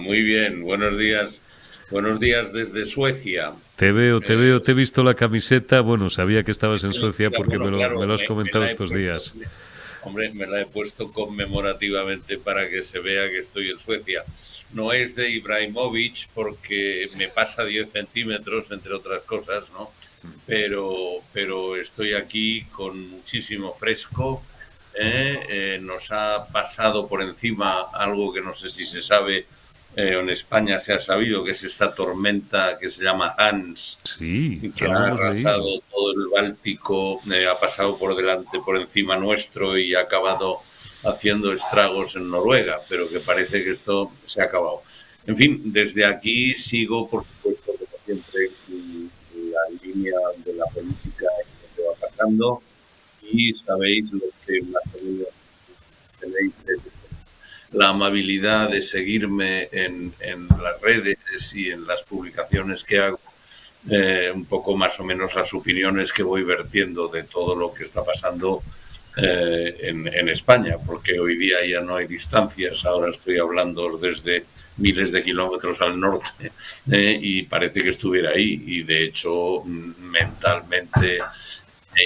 Muy bien, buenos días desde Suecia. Te Eh, veo, te he visto la camiseta. Bueno, sabía que estabas en Suecia porque bueno, me claro, lo has me comentado la he estos puesto, días. hombre, me la he puesto conmemorativamente para que se vea que estoy en Suecia. No es de Ibrahimovic porque me pasa 10 centímetros, entre otras cosas, ¿no? Pero estoy aquí con muchísimo fresco. Nos ha pasado por encima algo que no sé si se sabe, en España se ha sabido, que es esta tormenta que se llama Hans, Sí, que algo ha hemos leído. arrasado todo el Báltico, ha pasado por delante, por encima nuestro y ha acabado haciendo estragos en Noruega, pero que parece que esto se ha acabado. En fin, desde aquí sigo, por supuesto, como siempre, la línea de la política en lo que va pasando y sabéis los que más o menos tenéis la amabilidad de seguirme en las redes y en las publicaciones que hago, un poco más o menos las opiniones que voy vertiendo de todo lo que está pasando en España, porque hoy día ya no hay distancias, ahora estoy hablando desde miles de kilómetros al norte y parece que estuviera ahí y de hecho mentalmente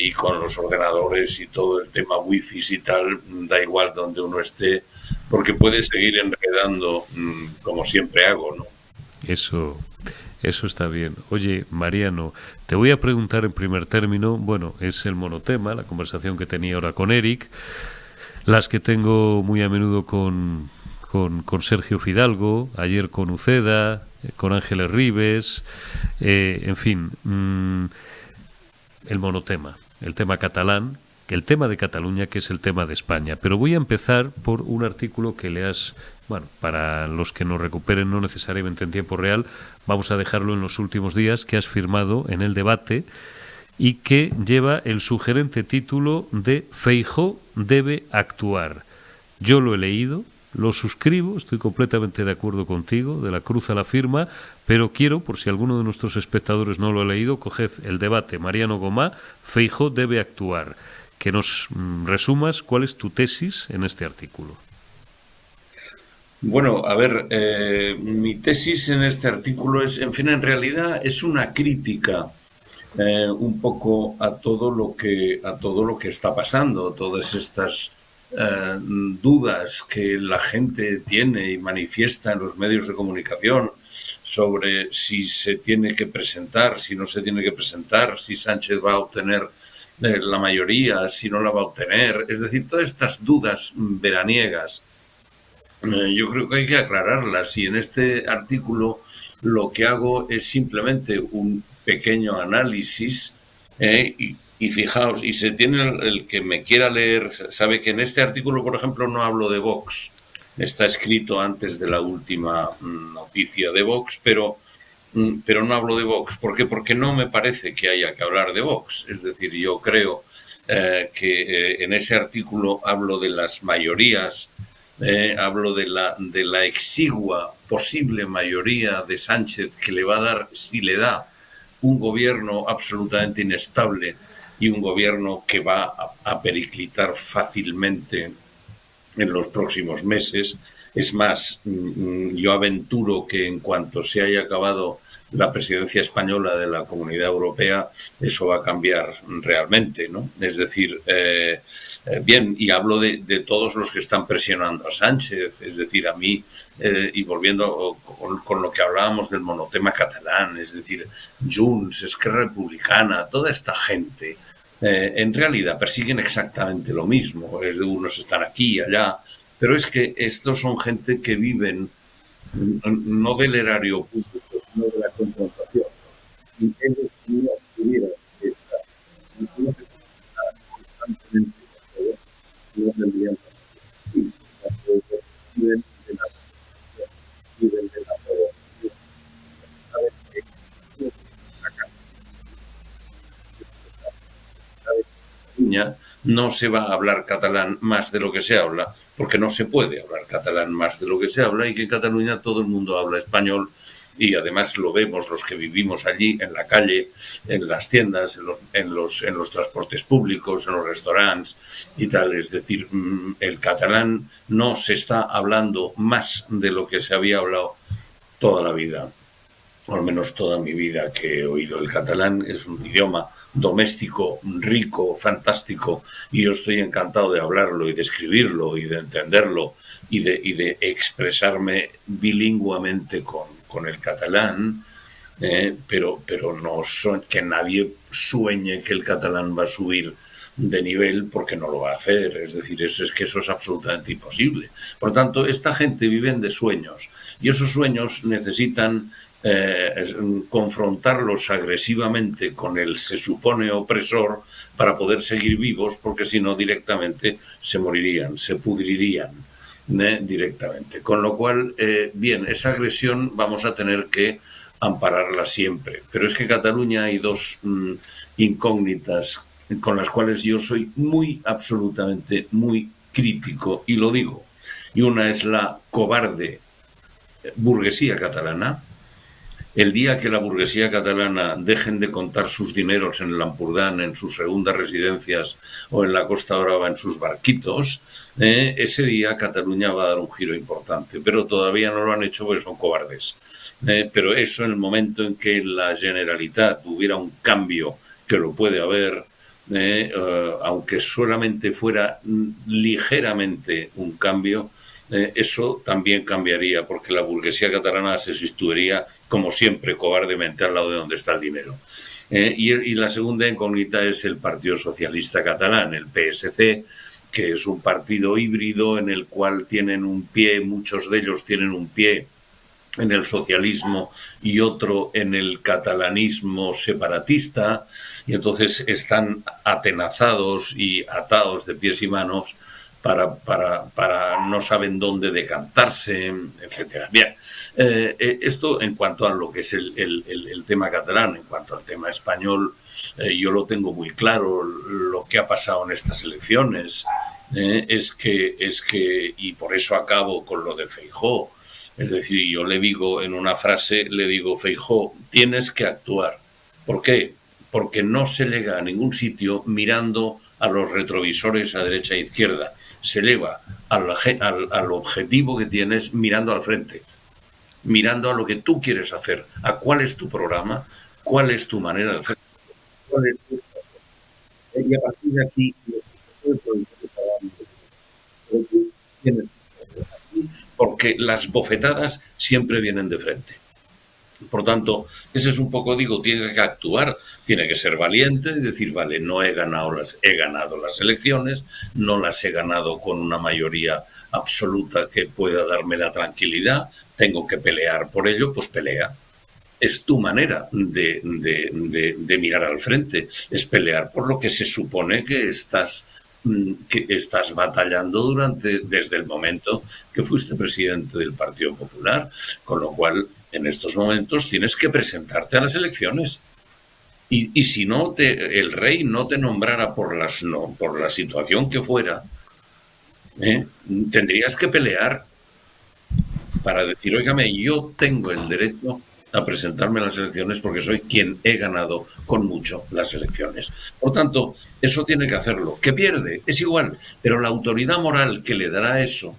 y con los ordenadores y todo el tema wifi y tal, da igual donde uno esté, porque puede seguir enredando como siempre hago, ¿no? Eso, eso está bien. Oye, Mariano, te voy a preguntar en primer término, bueno, es el monotema, la conversación que tenía ahora con Eric, las que tengo muy a menudo con Sergio Fidalgo, ayer con Uceda, con Ángeles Ribes, en fin, el monotema, el tema catalán, el tema de Cataluña, que es el tema de España. Pero voy a empezar por un artículo que le has, bueno, para los que nos recuperen no necesariamente en tiempo real, vamos a dejarlo en los últimos días, que has firmado en el debate y que lleva el sugerente título de Feijóo debe actuar. Yo lo he leído, lo suscribo, estoy completamente de acuerdo contigo, de la cruz a la firma, pero quiero, por si alguno de nuestros espectadores no lo ha leído, coged el debate Mariano Gomá, Feijóo debe actuar. Que nos resumas cuál es tu tesis en este artículo. Bueno, a ver, mi tesis en este artículo es, en fin, en realidad es una crítica un poco a todo lo que está pasando, todas estas dudas que la gente tiene y manifiesta en los medios de comunicación sobre si se tiene que presentar, si no se tiene que presentar, si Sánchez va a obtener la mayoría, si no la va a obtener, es decir, todas estas dudas veraniegas. Yo creo que hay que aclararlas y en este artículo lo que hago es simplemente un pequeño análisis y fijaos, y se tiene el que me quiera leer, sabe que en este artículo, por ejemplo, no hablo de Vox, está escrito antes de la última noticia de Vox, pero no hablo de Vox. ¿Por qué? Porque no me parece que haya que hablar de Vox. Es decir, yo creo que en ese artículo hablo de las mayorías, hablo de la exigua posible mayoría de Sánchez que le va a dar, si le da, un gobierno absolutamente inestable y un gobierno que va a periclitar fácilmente en los próximos meses. Es más, yo aventuro que en cuanto se haya acabado la presidencia española de la Comunidad Europea, eso va a cambiar realmente, ¿no? Es decir, bien, y hablo de todos los que están presionando a Sánchez, es decir, a mí, y volviendo con lo que hablábamos del monotema catalán, es decir, Junts, Esquerra Republicana, toda esta gente, en realidad persiguen exactamente lo mismo. Es de unos están aquí y allá, pero es que estos son gente que viven no del erario público, sino de la confrontación. Y ellos no tuvieran esta, no se constantemente con todo, no tendrían sí, viven de la viven de la provocación. Saben que no sacan, saben Cataluña no se va a hablar catalán más de lo que se habla, porque no se puede hablar catalán más de lo que se habla y que en Cataluña todo el mundo habla español y además lo vemos los que vivimos allí en la calle, en las tiendas, en los transportes públicos, en los restaurantes y tal. Es decir, el catalán no se está hablando más de lo que se había hablado toda la vida, o al menos toda mi vida, que he oído el catalán. Es un idioma doméstico, rico, fantástico, y yo estoy encantado de hablarlo y de escribirlo y de entenderlo y de expresarme bilingüamente con el catalán, pero no que nadie sueñe que el catalán va a subir de nivel, porque no lo va a hacer. Es decir, eso es absolutamente imposible. Por tanto, esta gente vive de sueños, y esos sueños necesitan confrontarlos agresivamente con el se supone opresor para poder seguir vivos, porque si no directamente se morirían, se pudrirían directamente. Con lo cual, bien, esa agresión vamos a tener que ampararla siempre. Pero es que en Cataluña hay dos incógnitas con las cuales yo soy absolutamente muy crítico, y lo digo. Y una es la cobarde burguesía catalana. El día que la burguesía catalana dejen de contar sus dineros en el Ampurdán, en sus segundas residencias, o en la Costa Brava en sus barquitos, ese día Cataluña va a dar un giro importante. Pero todavía no lo han hecho porque son cobardes. Pero eso, en el momento en que en la Generalitat hubiera un cambio, que lo puede haber, aunque solamente fuera ligeramente un cambio, eso también cambiaría, porque la burguesía catalana se situaría, como siempre, cobardemente al lado de donde está el dinero. Y la segunda incógnita es el Partido Socialista Catalán, el PSC, que es un partido híbrido en el cual tienen un pie, muchos de ellos tienen un pie en el socialismo y otro en el catalanismo separatista, y entonces están atenazados y atados de pies y manos para no saben dónde decantarse, etcétera. Bien, esto en cuanto a lo que es el tema catalán. En cuanto al tema español, yo lo tengo muy claro. Lo que ha pasado en estas elecciones es que, y por eso acabo con lo de Feijóo, es decir, yo le digo en una frase, Feijóo, tienes que actuar. ¿Por qué? Porque no se llega a ningún sitio mirando a los retrovisores a derecha e izquierda. Se eleva al objetivo que tienes mirando al frente, mirando a lo que tú quieres hacer, a cuál es tu programa, cuál es tu manera de hacer, cuál es tu... Y a partir de aquí, porque las bofetadas siempre vienen de frente. Por tanto, ese es un poco, digo, tiene que actuar, tiene que ser valiente y decir, vale, no he ganado las elecciones, no las he ganado con una mayoría absoluta que pueda darme la tranquilidad, tengo que pelear por ello, pues pelea. Es tu manera de mirar al frente, es pelear por lo que se supone que estás batallando desde el momento que fuiste presidente del Partido Popular, con lo cual en estos momentos tienes que presentarte a las elecciones. Y si no el rey no te nombrara por la situación que fuera, tendrías que pelear para decir, óigame, yo tengo el derecho a presentarme a las elecciones porque soy quien he ganado con mucho las elecciones. Por tanto, eso tiene que hacerlo. ¿Que pierde? Es igual, pero la autoridad moral que le dará eso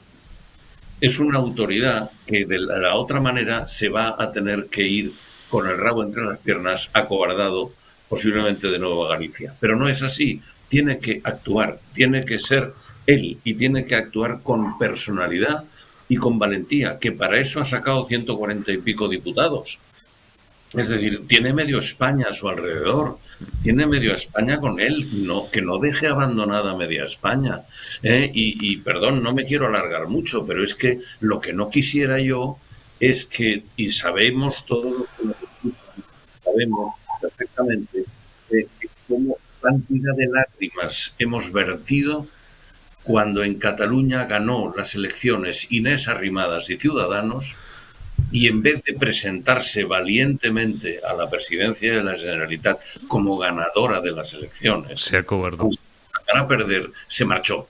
es una autoridad que de la otra manera se va a tener que ir con el rabo entre las piernas, acobardado, posiblemente de nuevo a Galicia. Pero no es así. Tiene que actuar, tiene que ser él, y tiene que actuar con personalidad y con valentía, que para eso ha sacado 140 y pico diputados. Es decir, tiene medio España a su alrededor, tiene medio España con él, que no deje abandonada media España. Y perdón, no me quiero alargar mucho, pero es que lo que no quisiera yo es que, y sabemos todos los que nos escuchan, sabemos perfectamente cómo cantidad de lágrimas hemos vertido cuando en Cataluña ganó las elecciones Inés Arrimadas y Ciudadanos, y en vez de presentarse valientemente a la presidencia de la Generalitat como ganadora de las elecciones, se acobardó. Para perder, se marchó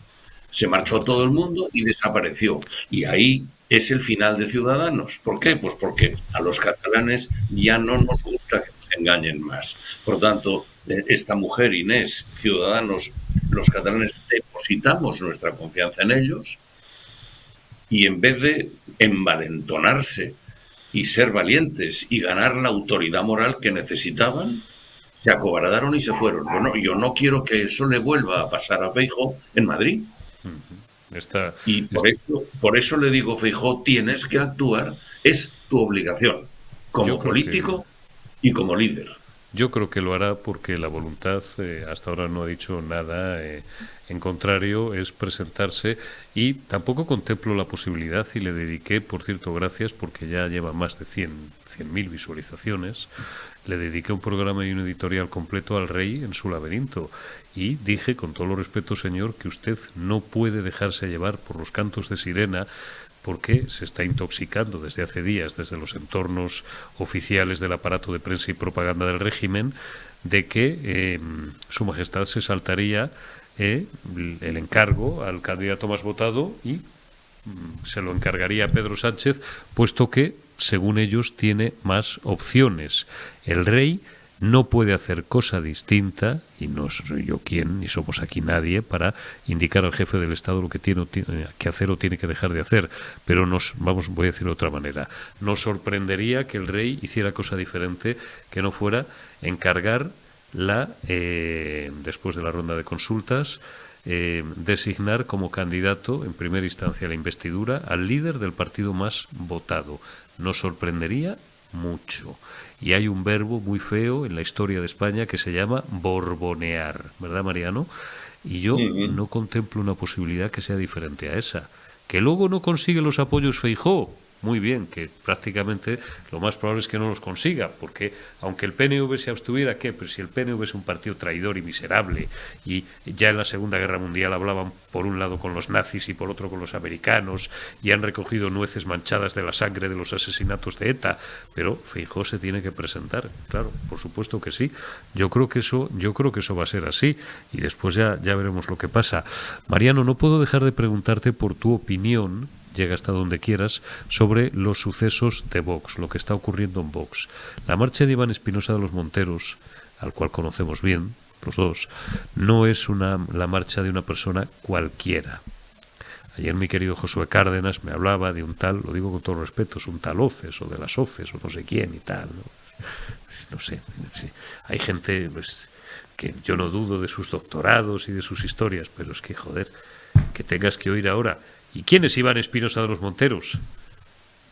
todo el mundo y desapareció. Y ahí es el final de Ciudadanos. ¿Por qué? Pues porque a los catalanes ya no nos gusta que nos engañen más. Por tanto, esta mujer, Inés, Ciudadanos, los catalanes depositamos nuestra confianza en ellos, y en vez de envalentonarse y ser valientes y ganar la autoridad moral que necesitaban, se acobardaron y se fueron. Bueno, yo no quiero que eso le vuelva a pasar a Feijóo en Madrid. Está, Y por eso le digo, Feijóo, tienes que actuar, es tu obligación, yo como creo que político y como líder. Yo creo que lo hará porque la voluntad hasta ahora no ha dicho nada en contrario, es presentarse y tampoco contemplo la posibilidad y le dediqué, por cierto, gracias porque ya lleva más de 100.000 visualizaciones, le dediqué un programa y un editorial completo al rey en su laberinto y dije, con todo lo respeto, señor, que usted no puede dejarse llevar por los cantos de sirena porque se está intoxicando desde hace días, desde los entornos oficiales del aparato de prensa y propaganda del régimen, de que Su Majestad se saltaría el encargo al candidato más votado y se lo encargaría a Pedro Sánchez, puesto que, según ellos, tiene más opciones. El rey no puede hacer cosa distinta, y no soy yo quien, ni somos aquí nadie, para indicar al jefe del Estado lo que tiene que hacer o tiene que dejar de hacer. Pero voy a decirlo de otra manera, nos sorprendería que el rey hiciera cosa diferente que no fuera encargar después de la ronda de consultas, designar como candidato en primera instancia a la investidura al líder del partido más votado. Nos sorprendería mucho. Y hay un verbo muy feo en la historia de España que se llama borbonear, ¿verdad, Mariano? Y yo no contemplo una posibilidad que sea diferente a esa. Que luego no consigue los apoyos Feijóo, muy bien, que prácticamente lo más probable es que no los consiga, porque aunque el PNV se abstuviera, ¿qué? Pero si el PNV es un partido traidor y miserable, y ya en la Segunda Guerra Mundial hablaban por un lado con los nazis y por otro con los americanos, y han recogido nueces manchadas de la sangre de los asesinatos de ETA, pero Feijóo se tiene que presentar, claro, por supuesto que sí. Yo creo que eso va a ser así, y después ya veremos lo que pasa. Mariano, no puedo dejar de preguntarte por tu opinión, llega hasta donde quieras, sobre los sucesos de Vox, lo que está ocurriendo en Vox. La marcha de Iván Espinosa de los Monteros, al cual conocemos bien, los dos, no es la marcha de una persona cualquiera. Ayer mi querido Josué Cárdenas me hablaba de un tal, lo digo con todo respeto, es un tal Oces o de las Oces o no sé quién y tal. No sé. Hay gente pues, que yo no dudo de sus doctorados y de sus historias, pero es que, joder, que tengas que oír ahora. ¿Y quién es Iván Espinosa de los Monteros?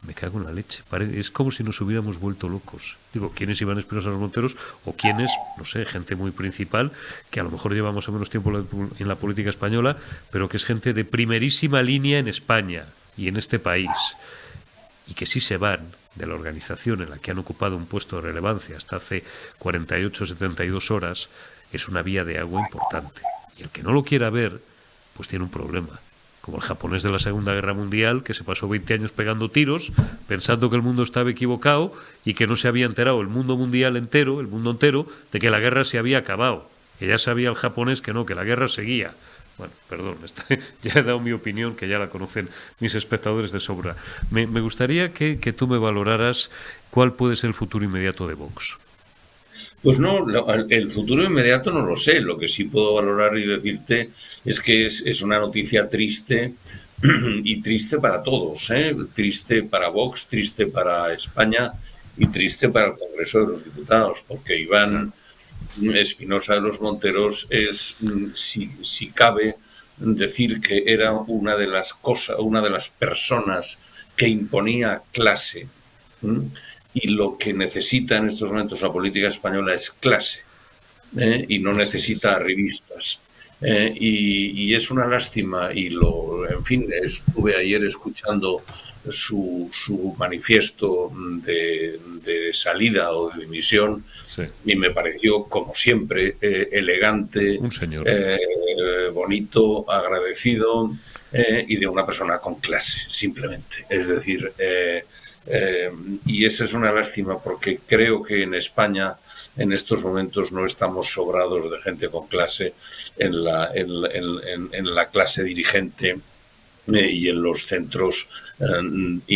Me cago en la leche. Es como si nos hubiéramos vuelto locos. Digo, ¿quién es Iván Espinosa de los Monteros? O quién es, no sé, gente muy principal, que a lo mejor lleva más o menos tiempo en la política española, pero que es gente de primerísima línea en España y en este país. Y que sí se van de la organización en la que han ocupado un puesto de relevancia hasta hace 48 o 72 horas, es una vía de agua importante. Y el que no lo quiera ver, pues tiene un problema. Como el japonés de la Segunda Guerra Mundial, que se pasó 20 años pegando tiros, pensando que el mundo estaba equivocado y que no se había enterado el mundo entero, de que la guerra se había acabado. Que ya sabía el japonés que no, que la guerra seguía. Bueno, perdón, ya he dado mi opinión, que ya la conocen mis espectadores de sobra. Me gustaría que tú me valoraras cuál puede ser el futuro inmediato de Vox. Pues no, el futuro inmediato no lo sé. Lo que sí puedo valorar y decirte es que es una noticia triste y triste para todos, ¿eh? Triste para Vox, triste para España y triste para el Congreso de los Diputados, porque Iván Espinosa de los Monteros es, si cabe, decir que era una de las personas que imponía clase. Y lo que necesita en estos momentos la política española es clase, y no necesita arribistas. Y es una lástima, en fin, estuve ayer escuchando su manifiesto de salida o de dimisión, sí, y me pareció, como siempre, elegante, un señor, bonito, agradecido, y de una persona con clase, simplemente. Es decir, y esa es una lástima, porque creo que en España en estos momentos no estamos sobrados de gente con clase en la clase dirigente y en los centros de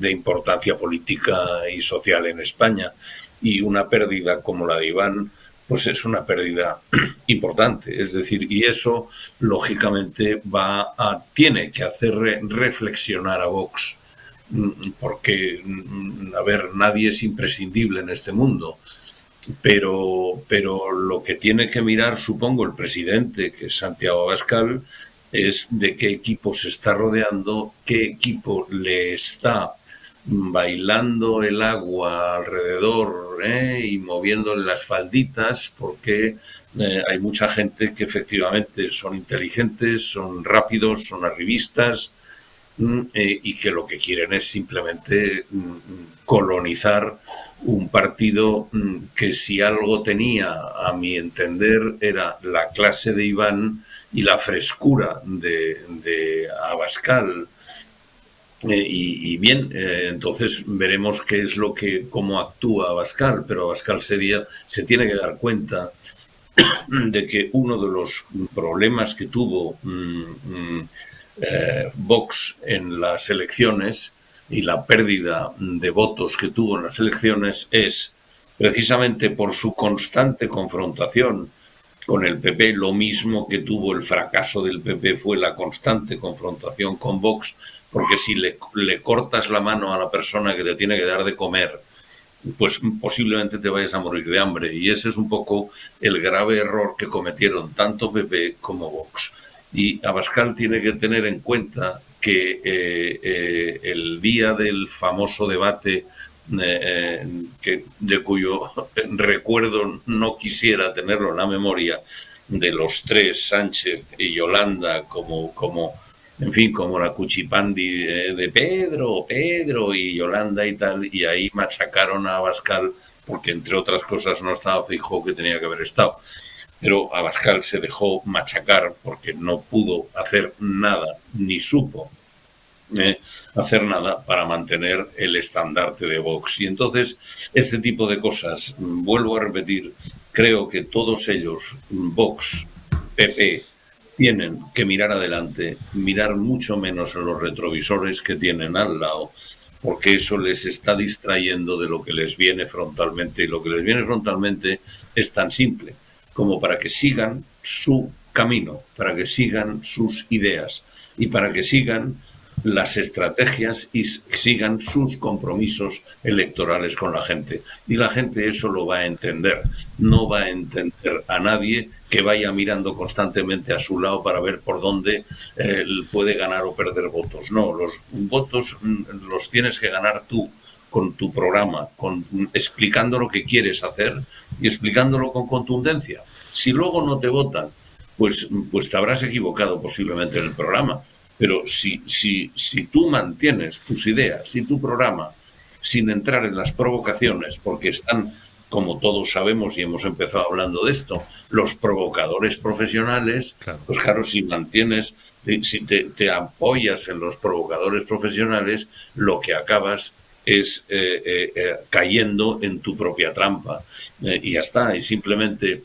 importancia política y social en España. Y una pérdida como la de Iván, pues es una pérdida importante. Es decir, y eso lógicamente tiene que hacer reflexionar a Vox porque, a ver, nadie es imprescindible en este mundo. Pero lo que tiene que mirar, supongo, el presidente, que es Santiago Abascal, es de qué equipo se está rodeando, qué equipo le está bailando el agua alrededor, y moviéndole las falditas, porque hay mucha gente que efectivamente son inteligentes, son rápidos, son arribistas, y que lo que quieren es simplemente colonizar un partido que, si algo tenía, a mi entender, era la clase de Iván y la frescura de Abascal. Bien, entonces veremos qué es cómo actúa Abascal, pero Abascal se tiene que dar cuenta de que uno de los problemas que tuvo Vox en las elecciones y la pérdida de votos que tuvo en las elecciones es precisamente por su constante confrontación con el PP. Lo mismo que tuvo el fracaso del PP fue la constante confrontación con Vox, porque si le cortas la mano a la persona que te tiene que dar de comer, pues posiblemente te vayas a morir de hambre. Y ese es un poco el grave error que cometieron tanto PP como Vox. Y Abascal tiene que tener en cuenta que el día del famoso debate, de cuyo recuerdo no quisiera tenerlo en la memoria, de los tres, Sánchez y Yolanda, en fin, como la cuchipandi de Pedro y Yolanda y tal, y ahí machacaron a Abascal, porque entre otras cosas no estaba Feijóo, que tenía que haber estado. Pero Abascal se dejó machacar porque no pudo hacer nada, ni supo hacer nada para mantener el estandarte de Vox. Y entonces, este tipo de cosas, vuelvo a repetir, creo que todos ellos, Vox, PP, tienen que mirar adelante, mirar mucho menos en los retrovisores que tienen al lado, porque eso les está distrayendo de lo que les viene frontalmente. Y lo que les viene frontalmente es tan simple como para que sigan su camino, para que sigan sus ideas y para que sigan las estrategias y sigan sus compromisos electorales con la gente. Y la gente eso lo va a entender. No va a entender a nadie que vaya mirando constantemente a su lado para ver por dónde puede ganar o perder votos. No, los votos los tienes que ganar tú, con tu programa, explicando lo que quieres hacer y explicándolo con contundencia. Si luego no te votan, pues te habrás equivocado posiblemente en el programa. Pero si tú mantienes tus ideas y tu programa sin entrar en las provocaciones, porque están, como todos sabemos y hemos empezado hablando de esto, los provocadores profesionales, claro. Pues claro, si mantienes, si te apoyas en los provocadores profesionales, lo que acabas es cayendo en tu propia trampa. Y ya está. Y simplemente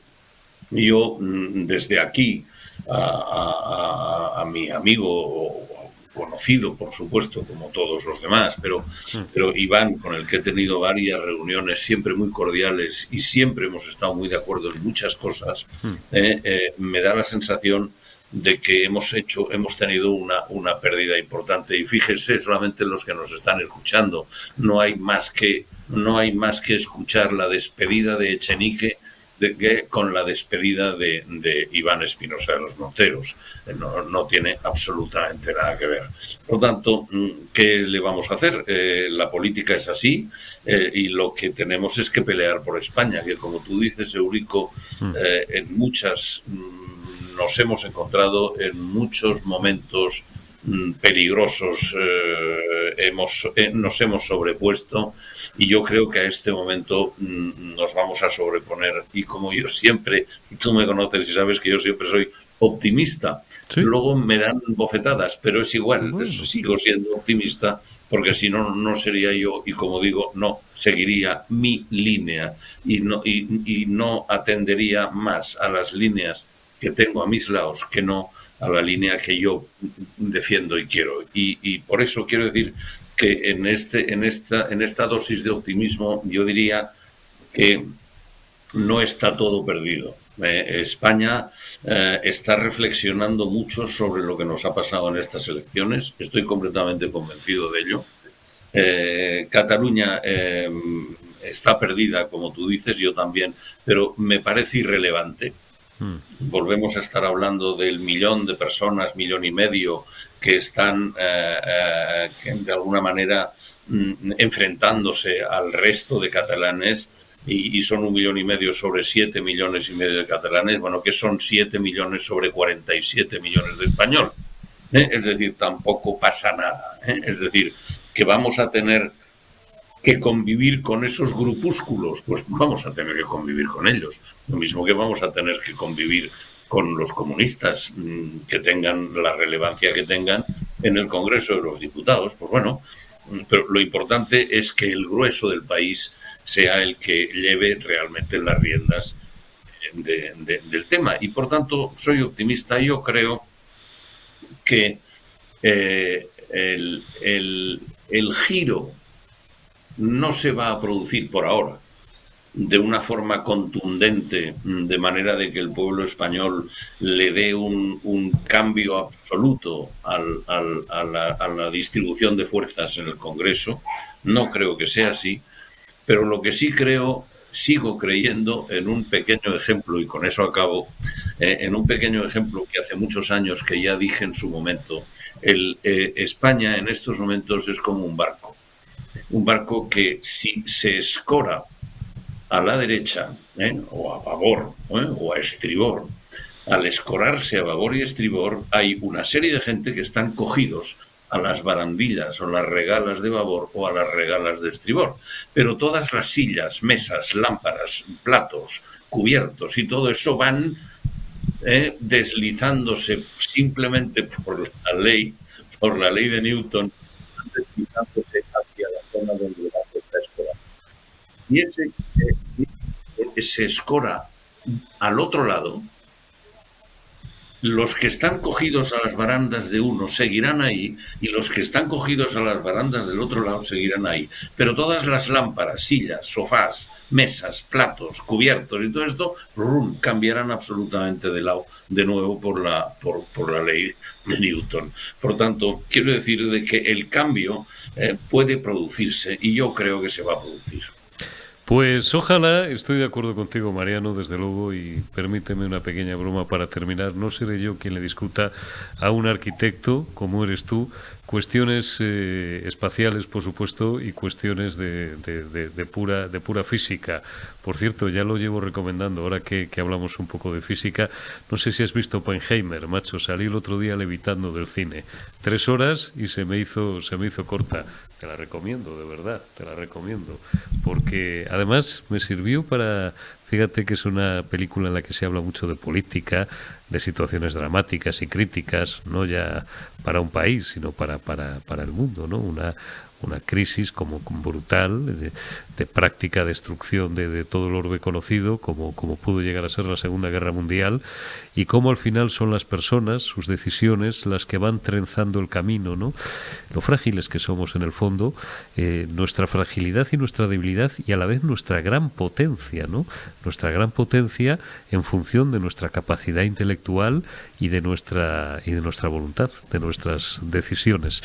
yo, desde aquí, a mi amigo conocido, por supuesto, como todos los demás, pero Iván, con el que he tenido varias reuniones siempre muy cordiales y siempre hemos estado muy de acuerdo en muchas cosas, me da la sensación de que hemos tenido una pérdida importante. Y fíjense, solamente los que nos están escuchando, no hay más que escuchar la despedida de Echenique con la despedida de Iván Espinosa de los Monteros. No tiene absolutamente nada que ver. Por lo tanto, ¿qué le vamos a hacer? La política es así, y lo que tenemos es que pelear por España, que, como tú dices, Eurico, en muchas nos hemos encontrado en muchos momentos peligrosos, nos hemos sobrepuesto, y yo creo que a este momento nos vamos a sobreponer. Y como yo siempre, y tú me conoces y sabes que yo siempre soy optimista, ¿sí? Luego me dan bofetadas, pero es igual, sigo siendo optimista, porque si no, no sería yo, y como digo, no seguiría mi línea y no atendería más a las líneas que tengo a mis lados que no a la línea que yo defiendo y quiero. Y por eso quiero decir que en esta dosis de optimismo yo diría que no está todo perdido. España está reflexionando mucho sobre lo que nos ha pasado en estas elecciones. Estoy completamente convencido de ello. Cataluña está perdida, como tú dices, yo también, pero me parece irrelevante. Volvemos a estar hablando del millón de personas, millón y medio, que están que de alguna manera enfrentándose al resto de catalanes, y son 1,5 millones sobre 7,5 millones de catalanes, bueno, que son 7 millones sobre 47 millones de españoles. Es decir, tampoco pasa nada. Es decir, que vamos a tener que convivir con esos grupúsculos, pues vamos a tener que convivir con ellos. Lo mismo que vamos a tener que convivir con los comunistas, que tengan la relevancia que tengan en el Congreso de los Diputados. Pues bueno, pero lo importante es que el grueso del país sea el que lleve realmente las riendas del tema. Y por tanto, soy optimista. Yo creo que el giro no se va a producir por ahora de una forma contundente, de manera de que el pueblo español le dé un cambio absoluto a la distribución de fuerzas en el Congreso. No creo que sea así, pero lo que sí creo, sigo creyendo en un pequeño ejemplo, y con eso acabo, en un pequeño ejemplo que hace muchos años que ya dije en su momento. España en estos momentos es como un barco que, si se escora a la derecha, o a babor, o a estribor, al escorarse a babor y estribor, hay una serie de gente que están cogidos a las barandillas o las regalas de babor o a las regalas de estribor. Pero todas las sillas, mesas, lámparas, platos, cubiertos y todo eso van deslizándose simplemente por la ley de Newton, deslizándose hacia la zona donde la está escorada. Y ese se escora al otro lado, los que están cogidos a las barandas de uno seguirán ahí, y los que están cogidos a las barandas del otro lado seguirán ahí. Pero todas las lámparas, sillas, sofás, mesas, platos, cubiertos y todo esto cambiarán absolutamente de lado de nuevo por la ley de Newton. Por tanto, quiero decir de que el cambio puede producirse, y yo creo que se va a producir. Pues ojalá, estoy de acuerdo contigo, Mariano, desde luego, y permíteme una pequeña broma para terminar. No seré yo quien le discuta a un arquitecto, como eres tú, cuestiones espaciales, por supuesto, y cuestiones de pura física. Por cierto, ya lo llevo recomendando, ahora que hablamos un poco de física. No sé si has visto Oppenheimer, macho, salí el otro día levitando del cine. 3 horas y se me hizo corta. Te la recomiendo, de verdad, te la recomiendo. Porque además me sirvió para... Fíjate que es una película en la que se habla mucho de política, de situaciones dramáticas y críticas, no ya para un país, sino para el mundo, ¿no? Una crisis como brutal, de práctica destrucción de todo el orbe conocido, como pudo llegar a ser la Segunda Guerra Mundial, y cómo al final son las personas, sus decisiones, las que van trenzando el camino, ¿no? Lo frágiles que somos en el fondo, nuestra fragilidad y nuestra debilidad, y a la vez nuestra gran potencia, ¿no? Nuestra gran potencia en función de nuestra capacidad intelectual y de nuestra voluntad, de nuestras decisiones.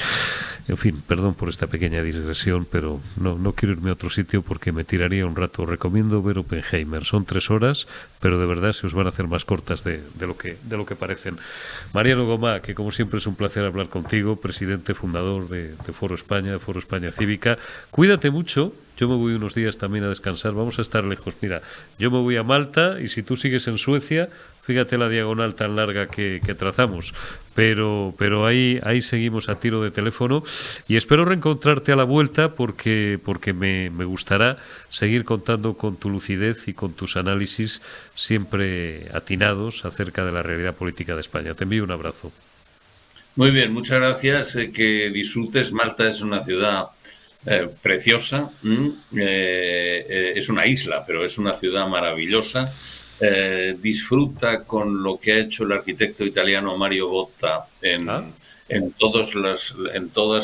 En fin, perdón por esta pequeña digresión, pero no quiero irme a otro sitio porque me tiraría un rato. Recomiendo ver Oppenheimer. Son 3 horas, pero de verdad se os van a hacer más cortas de lo que parecen. Mariano Gomá, que como siempre es un placer hablar contigo, presidente fundador de Foro España, de Foro España Cívica. Cuídate mucho. Yo me voy unos días también a descansar. Vamos a estar lejos. Mira, yo me voy a Malta, y si tú sigues en Suecia, fíjate la diagonal tan larga que trazamos. Pero ahí seguimos a tiro de teléfono, y espero reencontrarte a la vuelta porque me gustará seguir contando con tu lucidez y con tus análisis siempre atinados acerca de la realidad política de España. Te envío un abrazo. Muy bien, muchas gracias. Que disfrutes. Malta es una ciudad preciosa. Es una isla, pero es una ciudad maravillosa. Disfruta con lo que ha hecho el arquitecto italiano Mario Botta en todas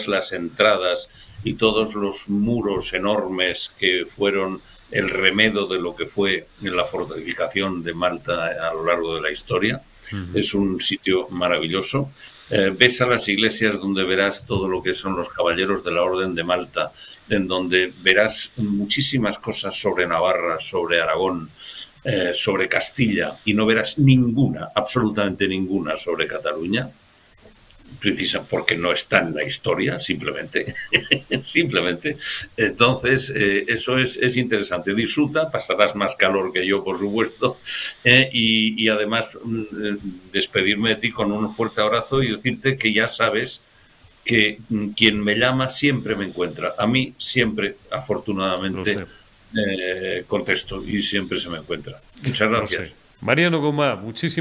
las entradas y todos los muros enormes que fueron el remedo de lo que fue la fortificación de Malta a lo largo de la historia. Es un sitio maravilloso. ves a las iglesias donde verás todo lo que son los caballeros de la Orden de Malta, en donde verás muchísimas cosas sobre Navarra, sobre Aragón, sobre Castilla, y no verás ninguna, absolutamente ninguna, sobre Cataluña, precisa porque no está en la historia, simplemente. Simplemente. Entonces, eso es interesante. Disfruta, pasarás más calor que yo, por supuesto, y además despedirme de ti con un fuerte abrazo y decirte que ya sabes que quien me llama siempre me encuentra. A mí siempre, afortunadamente, contesto y siempre se me encuentra. Muchas gracias. Mariano Gomá, muchísimas